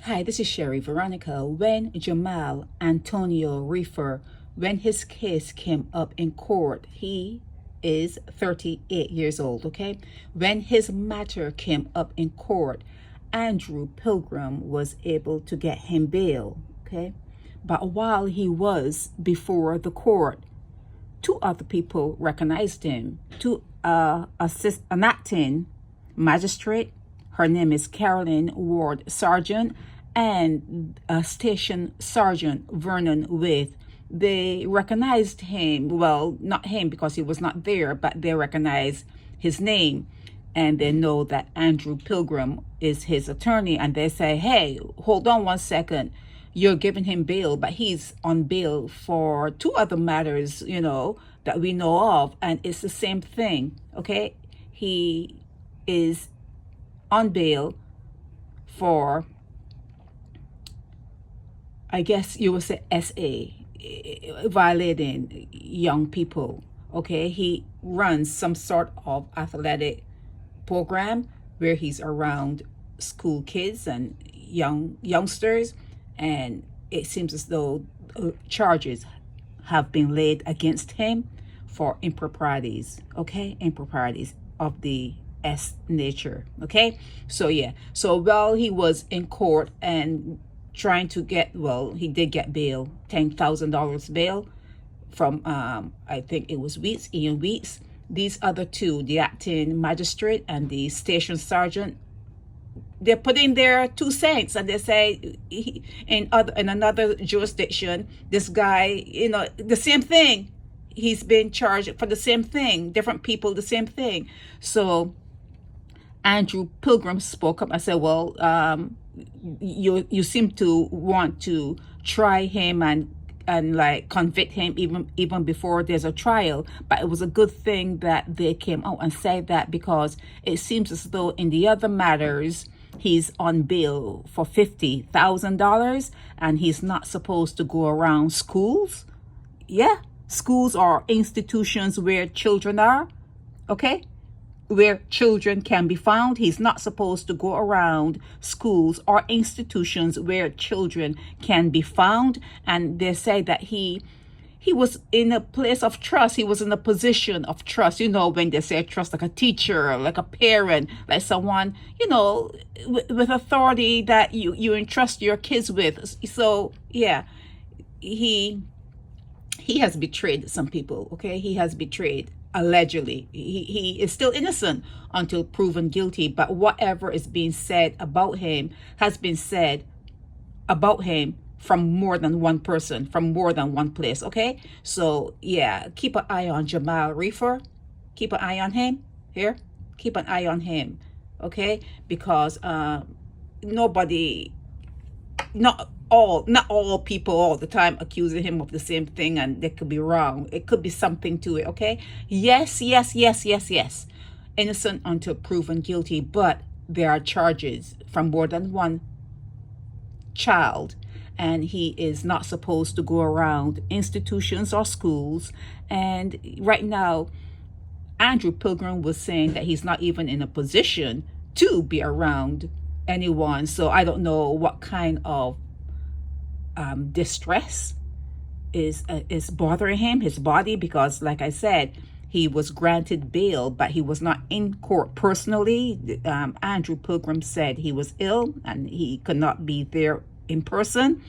Hi, this is Sherry Veronica. When Jamaal Antonio Reifer, when his case came up in court, he is 38 years old, okay? When his matter came up in court, Andrew Pilgrim was able to get him bail, okay? But while he was before the court, two other people recognized him. An acting magistrate, her name is Carolyn Ward Sargent, and Station Sergeant Vernon With. They recognized him, well, not him because he was not there, but they recognized his name, and they know that Andrew Pilgrim is his attorney, and they say, hey, hold on one second, you're giving him bail, but he's on bail for two other matters, that we know of, and it's the same thing, okay? He is on bail for, I guess you would say, SA, violating young people, okay? He runs some sort of athletic program where he's around school kids and youngsters, and it seems as though charges have been laid against him for improprieties, okay? Improprieties of the S nature, okay? So yeah, so while he was in court and trying to get, well, he did get bail, $10,000 bail from, I think it was Ian Weeks. These other two, the acting magistrate and the station sergeant, they put in their 2 cents, and they say in another jurisdiction, this guy, the same thing. He's been charged for the same thing, different people, the same thing. So Andrew Pilgrim spoke up. I said, well, you seem to want to try him and like convict him even before there's a trial, but it was a good thing that they came out and said that, because it seems as though in the other matters he's on bail for $50,000 and he's not supposed to go around schools. Yeah, schools are institutions where children are, okay? Where children can be found. He's not supposed to go around schools or institutions where children can be found. And they say that he was in a place of trust. He was in a position of trust. When they say trust, like a teacher, like a parent, like someone, with authority that you entrust your kids with. So yeah, he has betrayed some people, okay? He has betrayed. Allegedly, he is still innocent until proven guilty, but whatever is being said about him has been said about him from more than one person, from more than one place, okay? So yeah, keep an eye on Jamaal Reifer. Keep an eye on him here. Keep an eye on him, okay? Because not all people all the time accusing him of the same thing, and they could be wrong. It could be something to it, okay? Yes. Innocent until proven guilty, but there are charges from more than one child, and he is not supposed to go around institutions or schools. And right now, Andrew Pilgrim was saying that he's not even in a position to be around anyone. So I don't know what kind of distress is bothering him, his body, because like I said, he was granted bail, but he was not in court personally. Andrew Pilgrim said he was ill and he could not be there in person.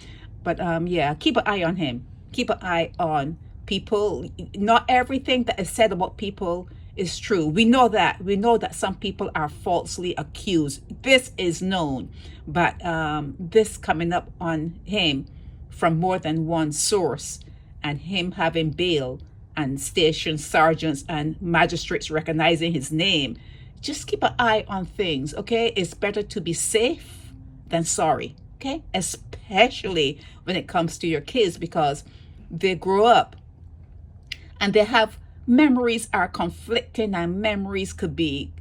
But yeah, keep an eye on him. Keep an eye on people. Not everything that is said about people is true. We know that some people are falsely accused. This is known, but this coming up on him from more than one source, and him having bail and station sergeants and magistrates recognizing his name, just keep an eye on things, okay? It's better to be safe than sorry, okay? Especially when it comes to your kids, because they grow up and they have memories are conflicting, and memories could be,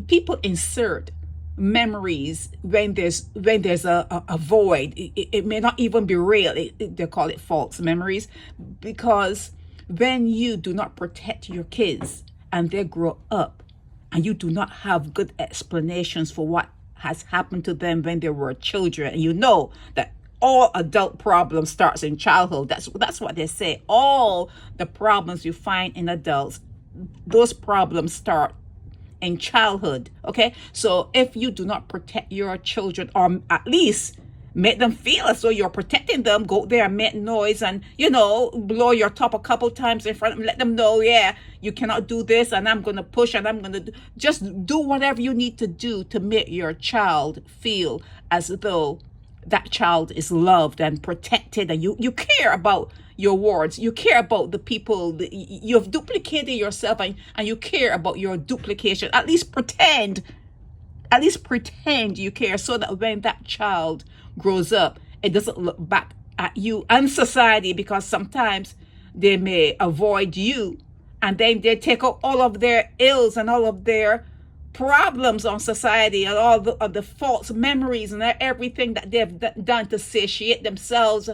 people insert memories when there's a void. It may not even be real. They call it false memories, because when you do not protect your kids and they grow up and you do not have good explanations for what has happened to them when they were children. And you know that all adult problems starts in childhood. That's what they say. All the problems you find in adults, those problems start in childhood. Okay, so if you do not protect your children, or at least make them feel as though you're protecting them, go there and make noise and, blow your top a couple times in front of them, let them know, yeah, you cannot do this, and I'm going to push, and I'm going to just do whatever you need to do to make your child feel as though that child is loved and protected, and you care about your wards, you care about the people, you've duplicated yourself, and you care about your duplication. At least pretend you care, so that when that child grows up, it doesn't look back at you and society, because sometimes they may avoid you, and then they take out all of their ills and all of their problems on society, and all of the false memories and everything that they've done to satiate themselves.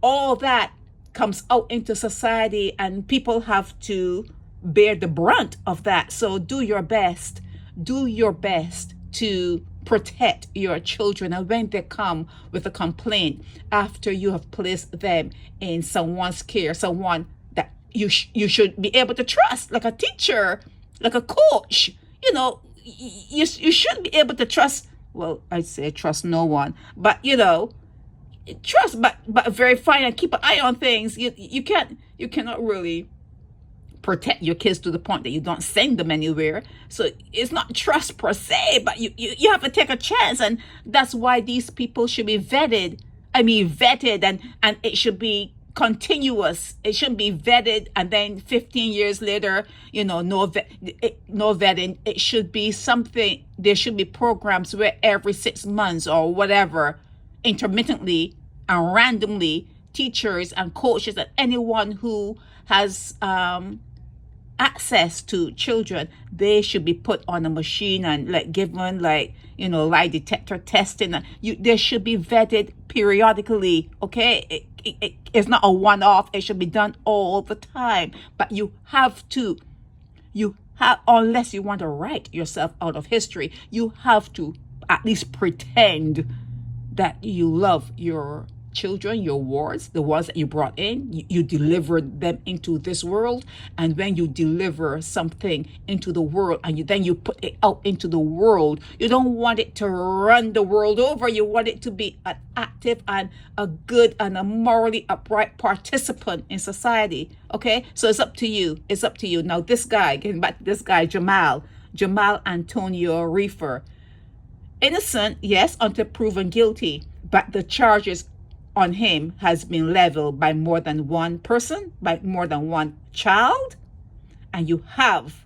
All that comes out into society, and people have to bear the brunt of that. So do your best to protect your children, and when they come with a complaint after you have placed them in someone's care, someone that you should be able to trust, like a teacher, like a coach, you should be able to trust. Well, I'd say trust no one, but trust, but verify and keep an eye on things. You cannot really protect your kids to the point that you don't send them anywhere. So it's not trust per se, but you have to take a chance, and that's why these people should be vetted, and it should be continuous. It shouldn't be vetted and then 15 years later, no vetting. It should be something. There should be programs where every 6 months or whatever, intermittently and randomly, teachers and coaches and anyone who has access to children, they should be put on a machine and given lie detector testing. They should be vetted periodically. Okay, it's not a one-off. It should be done all the time. But you have, unless you want to write yourself out of history, you have to at least pretend that you love your children, your wards, the ones that you brought in. You delivered them into this world, and when you deliver something into the world and then you put it out into the world, you don't want it to run the world over. You want it to be an active and a good and a morally upright participant in society. Okay, so it's up to you. Now this guy, getting back to this guy, Jamaal Antonio Reifer, innocent, yes, until proven guilty, but the charges on him has been leveled by more than one person, by more than one child. And you have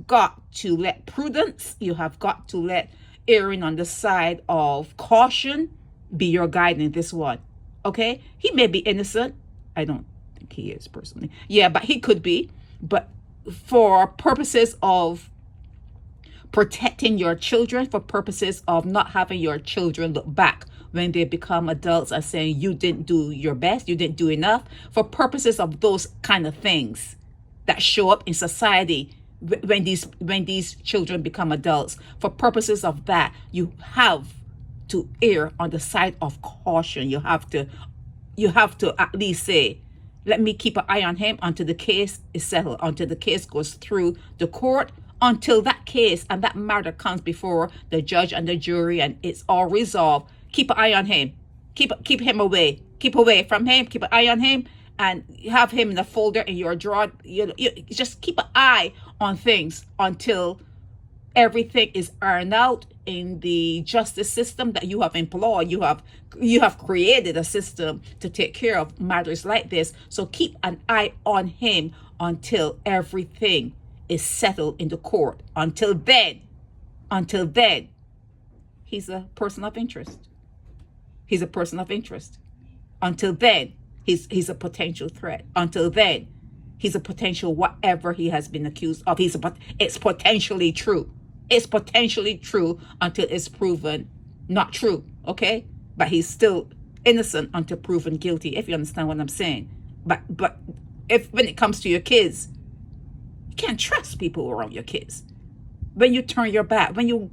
got to let prudence, you have got to let erring on the side of caution be your guide in this one. Okay, he may be innocent. I don't think he is personally. Yeah, but he could be. But for purposes of protecting your children, for purposes of not having your children look back when they become adults and saying you didn't do your best, you didn't do enough, for purposes of those kind of things that show up in society when these children become adults, for purposes of that, you have to err on the side of caution. You have to at least say, let me keep an eye on him until the case is settled, until the case goes through the court, until that case and that matter comes before the judge and the jury and it's all resolved. Keep an eye on him. Keep him away. Keep away from him. Keep an eye on him, and have him in a folder in your drawer. You just keep an eye on things until everything is ironed out in the justice system that you have employed. You have created a system to take care of matters like this. So keep an eye on him until everything is settled in the court. Until then, he's a person of interest. He's a person of interest. Until then, he's a potential threat. Until then, he's a potential whatever he has been accused of. It's potentially true. It's potentially true until it's proven not true. Okay? But he's still innocent until proven guilty, if you understand what I'm saying. But when it comes to your kids, you can't trust people around your kids. When you turn your back, when you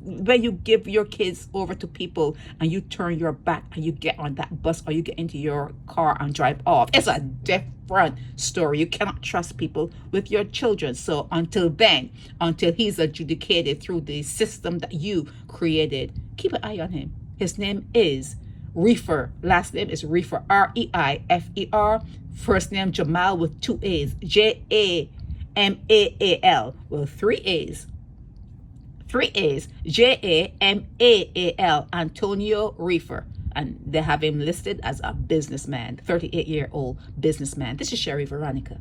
give your kids over to people and you turn your back and you get on that bus or you get into your car and drive off, it's a different story. You cannot trust people with your children. So until then, until he's adjudicated through the system that you created, keep an eye on him. His name is Reifer. Last name is Reifer, Reifer. First name Jamaal with 2 A's, Jamaal, with 3 A's. 3 A's, Jamaal, Antonio Reifer. And they have him listed as a businessman, 38-year-old businessman. This is Sherry Veronica.